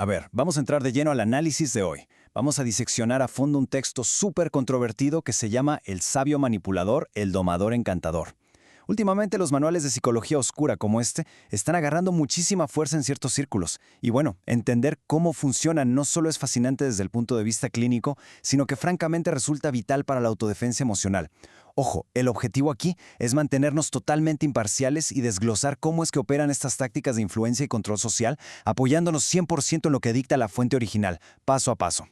A ver, vamos a entrar de lleno al análisis de hoy. Vamos a diseccionar a fondo un texto súper controvertido que se llama El sabio manipulador, el domador encantador. Últimamente los manuales de psicología oscura como este están agarrando muchísima fuerza en ciertos círculos. Y bueno, entender cómo funcionan no solo es fascinante desde el punto de vista clínico, sino que francamente resulta vital para la autodefensa emocional. Ojo, el objetivo aquí es mantenernos totalmente imparciales y desglosar cómo es que operan estas tácticas de influencia y control social, apoyándonos 100% en lo que dicta la fuente original, paso a paso.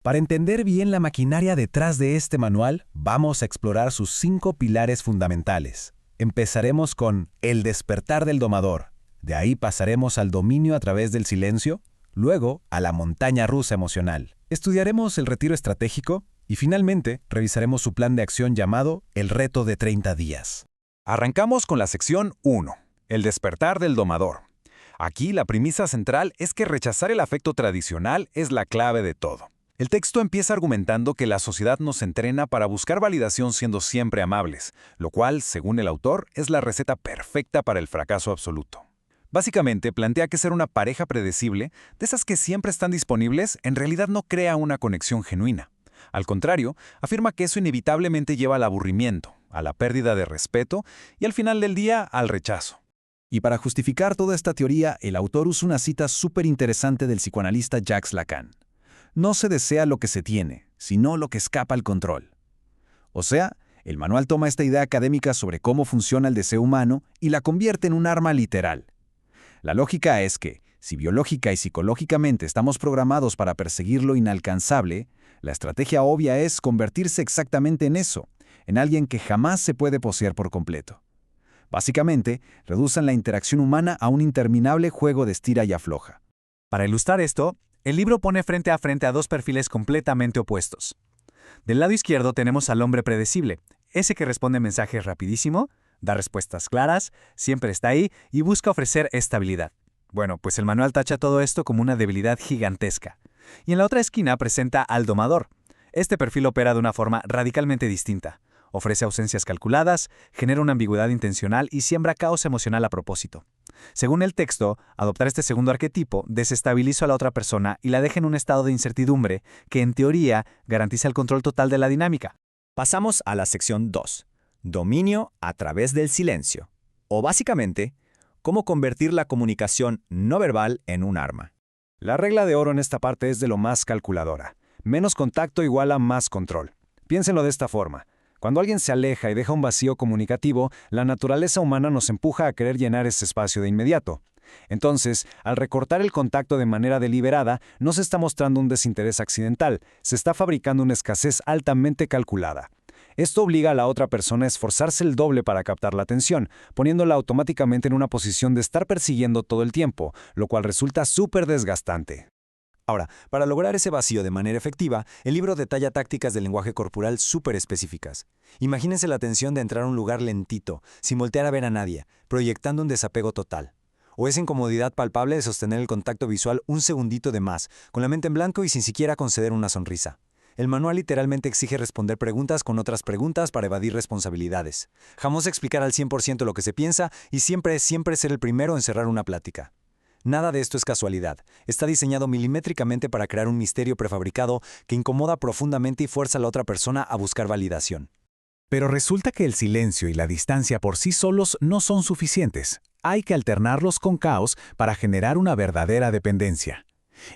Para entender bien la maquinaria detrás de este manual, vamos a explorar sus 5 pilares fundamentales. Empezaremos con el despertar del domador. De ahí pasaremos al dominio a través del silencio, luego a la montaña rusa emocional. Estudiaremos el retiro estratégico y finalmente revisaremos su plan de acción llamado el reto de 30 días. Arrancamos con la sección 1, el despertar del domador. Aquí la premisa central es que rechazar el afecto tradicional es la clave de todo. El texto empieza argumentando que la sociedad nos entrena para buscar validación siendo siempre amables, lo cual, según el autor, es la receta perfecta para el fracaso absoluto. Básicamente, plantea que ser una pareja predecible, de esas que siempre están disponibles, en realidad no crea una conexión genuina. Al contrario, afirma que eso inevitablemente lleva al aburrimiento, a la pérdida de respeto y al final del día al rechazo. Y para justificar toda esta teoría, el autor usa una cita súper interesante del psicoanalista Jacques Lacan. No se desea lo que se tiene, sino lo que escapa al control. O sea, el manual toma esta idea académica sobre cómo funciona el deseo humano y la convierte en un arma literal. La lógica es que, si biológica y psicológicamente estamos programados para perseguir lo inalcanzable, la estrategia obvia es convertirse exactamente en eso, en alguien que jamás se puede poseer por completo. Básicamente, reducen la interacción humana a un interminable juego de estira y afloja. Para ilustrar esto, el libro pone frente a dos perfiles completamente opuestos. Del lado izquierdo tenemos al hombre predecible, ese que responde mensajes rapidísimo, da respuestas claras, siempre está ahí y busca ofrecer estabilidad. Bueno, pues el manual tacha todo esto como una debilidad gigantesca. Y en la otra esquina presenta al domador. Este perfil opera de una forma radicalmente distinta. Ofrece ausencias calculadas, genera una ambigüedad intencional y siembra caos emocional a propósito. Según el texto, adoptar este segundo arquetipo desestabiliza a la otra persona y la deja en un estado de incertidumbre que, en teoría, garantiza el control total de la dinámica. Pasamos a la sección 2, dominio a través del silencio. O básicamente, cómo convertir la comunicación no verbal en un arma. La regla de oro en esta parte es de lo más calculadora. Menos contacto igual a más control. Piénsenlo de esta forma. Cuando alguien se aleja y deja un vacío comunicativo, la naturaleza humana nos empuja a querer llenar ese espacio de inmediato. Entonces, al recortar el contacto de manera deliberada, no se está mostrando un desinterés accidental, se está fabricando una escasez altamente calculada. Esto obliga a la otra persona a esforzarse el doble para captar la atención, poniéndola automáticamente en una posición de estar persiguiendo todo el tiempo, lo cual resulta súper desgastante. Ahora, para lograr ese vacío de manera efectiva, el libro detalla tácticas de lenguaje corporal súper específicas. Imagínense la tensión de entrar a un lugar lentito, sin voltear a ver a nadie, proyectando un desapego total. O esa incomodidad palpable de sostener el contacto visual un segundito de más, con la mente en blanco y sin siquiera conceder una sonrisa. El manual literalmente exige responder preguntas con otras preguntas para evadir responsabilidades. Jamás explicar al 100% lo que se piensa y siempre ser el primero en cerrar una plática. Nada de esto es casualidad. Está diseñado milimétricamente para crear un misterio prefabricado que incomoda profundamente y fuerza a la otra persona a buscar validación. Pero resulta que el silencio y la distancia por sí solos no son suficientes. Hay que alternarlos con caos para generar una verdadera dependencia.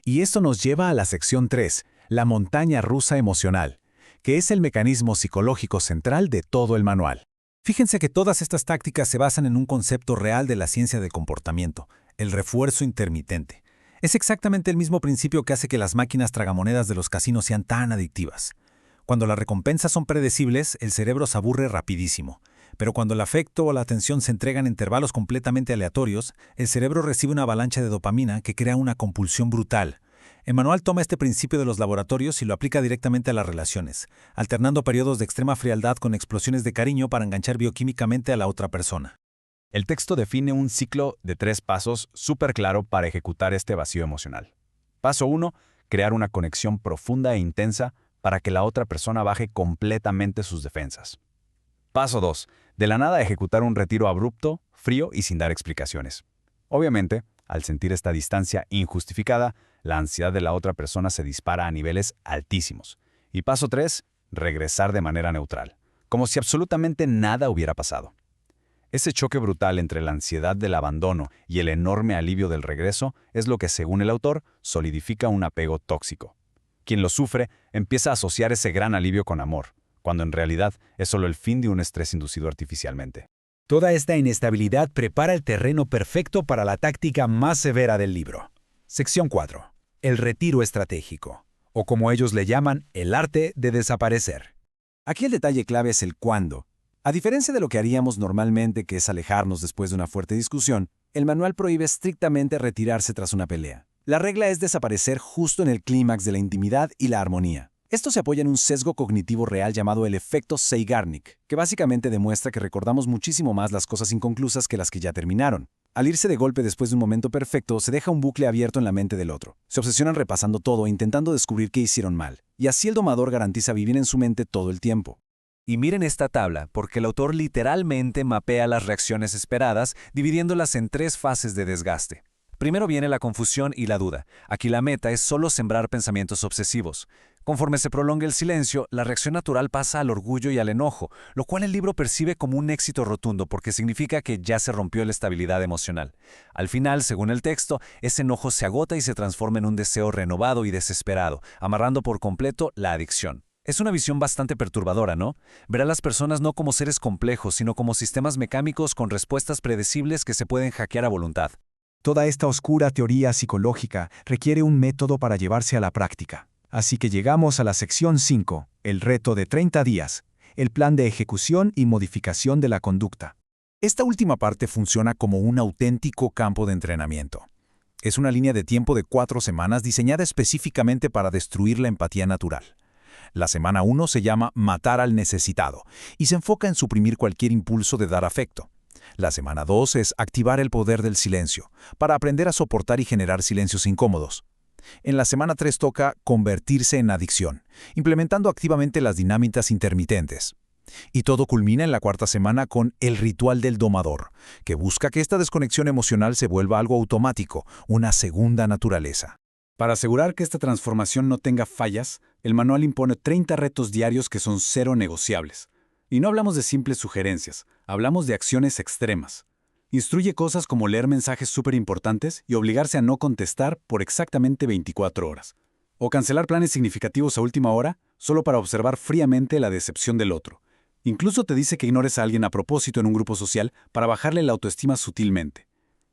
Y esto nos lleva a la sección 3, la montaña rusa emocional, que es el mecanismo psicológico central de todo el manual. Fíjense que todas estas tácticas se basan en un concepto real de la ciencia del comportamiento, el refuerzo intermitente. Es exactamente el mismo principio que hace que las máquinas tragamonedas de los casinos sean tan adictivas. Cuando las recompensas son predecibles, el cerebro se aburre rapidísimo. Pero cuando el afecto o la atención se entregan en intervalos completamente aleatorios, el cerebro recibe una avalancha de dopamina que crea una compulsión brutal. El manual toma este principio de los laboratorios y lo aplica directamente a las relaciones, alternando periodos de extrema frialdad con explosiones de cariño para enganchar bioquímicamente a la otra persona. El texto define un ciclo de 3 pasos súper claro para ejecutar este vacío emocional. Paso 1, crear una conexión profunda e intensa para que la otra persona baje completamente sus defensas. Paso 2, de la nada ejecutar un retiro abrupto, frío y sin dar explicaciones. Obviamente, al sentir esta distancia injustificada, la ansiedad de la otra persona se dispara a niveles altísimos. Y paso 3, regresar de manera neutral, como si absolutamente nada hubiera pasado. Ese choque brutal entre la ansiedad del abandono y el enorme alivio del regreso es lo que, según el autor, solidifica un apego tóxico. Quien lo sufre empieza a asociar ese gran alivio con amor, cuando en realidad es solo el fin de un estrés inducido artificialmente. Toda esta inestabilidad prepara el terreno perfecto para la táctica más severa del libro. Sección 4. El retiro estratégico, o como ellos le llaman, el arte de desaparecer. Aquí el detalle clave es el cuándo. A diferencia de lo que haríamos normalmente, que es alejarnos después de una fuerte discusión, el manual prohíbe estrictamente retirarse tras una pelea. La regla es desaparecer justo en el clímax de la intimidad y la armonía. Esto se apoya en un sesgo cognitivo real llamado el efecto Zeigarnik, que básicamente demuestra que recordamos muchísimo más las cosas inconclusas que las que ya terminaron. Al irse de golpe después de un momento perfecto, se deja un bucle abierto en la mente del otro. Se obsesionan repasando todo, intentando descubrir qué hicieron mal. Y así el domador garantiza vivir en su mente todo el tiempo. Y miren esta tabla, porque el autor literalmente mapea las reacciones esperadas, dividiéndolas en 3 fases de desgaste. Primero viene la confusión y la duda. Aquí la meta es solo sembrar pensamientos obsesivos. Conforme se prolonga el silencio, la reacción natural pasa al orgullo y al enojo, lo cual el libro percibe como un éxito rotundo porque significa que ya se rompió la estabilidad emocional. Al final, según el texto, ese enojo se agota y se transforma en un deseo renovado y desesperado, amarrando por completo la adicción. Es una visión bastante perturbadora, ¿no? Ver a las personas no como seres complejos, sino como sistemas mecánicos con respuestas predecibles que se pueden hackear a voluntad. Toda esta oscura teoría psicológica requiere un método para llevarse a la práctica. Así que llegamos a la sección 5, el reto de 30 días, el plan de ejecución y modificación de la conducta. Esta última parte funciona como un auténtico campo de entrenamiento. Es una línea de tiempo de 4 semanas diseñada específicamente para destruir la empatía natural. La semana 1 se llama Matar al necesitado y se enfoca en suprimir cualquier impulso de dar afecto. La semana 2 es Activar el poder del silencio, para aprender a soportar y generar silencios incómodos. En la semana 3 toca Convertirse en adicción, implementando activamente las dinámicas intermitentes. Y todo culmina en la 4ª semana con El ritual del domador, que busca que esta desconexión emocional se vuelva algo automático, una segunda naturaleza. Para asegurar que esta transformación no tenga fallas, el manual impone 30 retos diarios que son 0 negociables. Y no hablamos de simples sugerencias, hablamos de acciones extremas. Instruye cosas como leer mensajes súper importantes y obligarse a no contestar por exactamente 24 horas. O cancelar planes significativos a última hora solo para observar fríamente la decepción del otro. Incluso te dice que ignores a alguien a propósito en un grupo social para bajarle la autoestima sutilmente.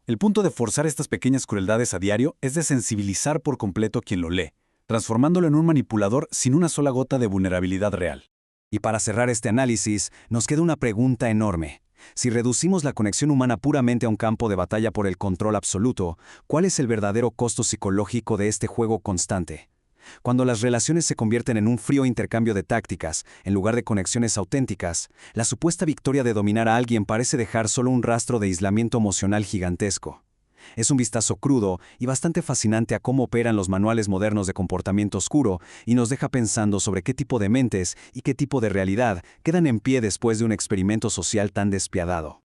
El punto de forzar estas pequeñas crueldades a diario es desensibilizar por completo a quien lo lee, transformándolo en un manipulador sin una sola gota de vulnerabilidad real. Y para cerrar este análisis, nos queda una pregunta enorme. Si reducimos la conexión humana puramente a un campo de batalla por el control absoluto, ¿cuál es el verdadero costo psicológico de este juego constante? Cuando las relaciones se convierten en un frío intercambio de tácticas, en lugar de conexiones auténticas, la supuesta victoria de dominar a alguien parece dejar solo un rastro de aislamiento emocional gigantesco. Es un vistazo crudo y bastante fascinante a cómo operan los manuales modernos de comportamiento oscuro y nos deja pensando sobre qué tipo de mentes y qué tipo de realidad quedan en pie después de un experimento social tan despiadado.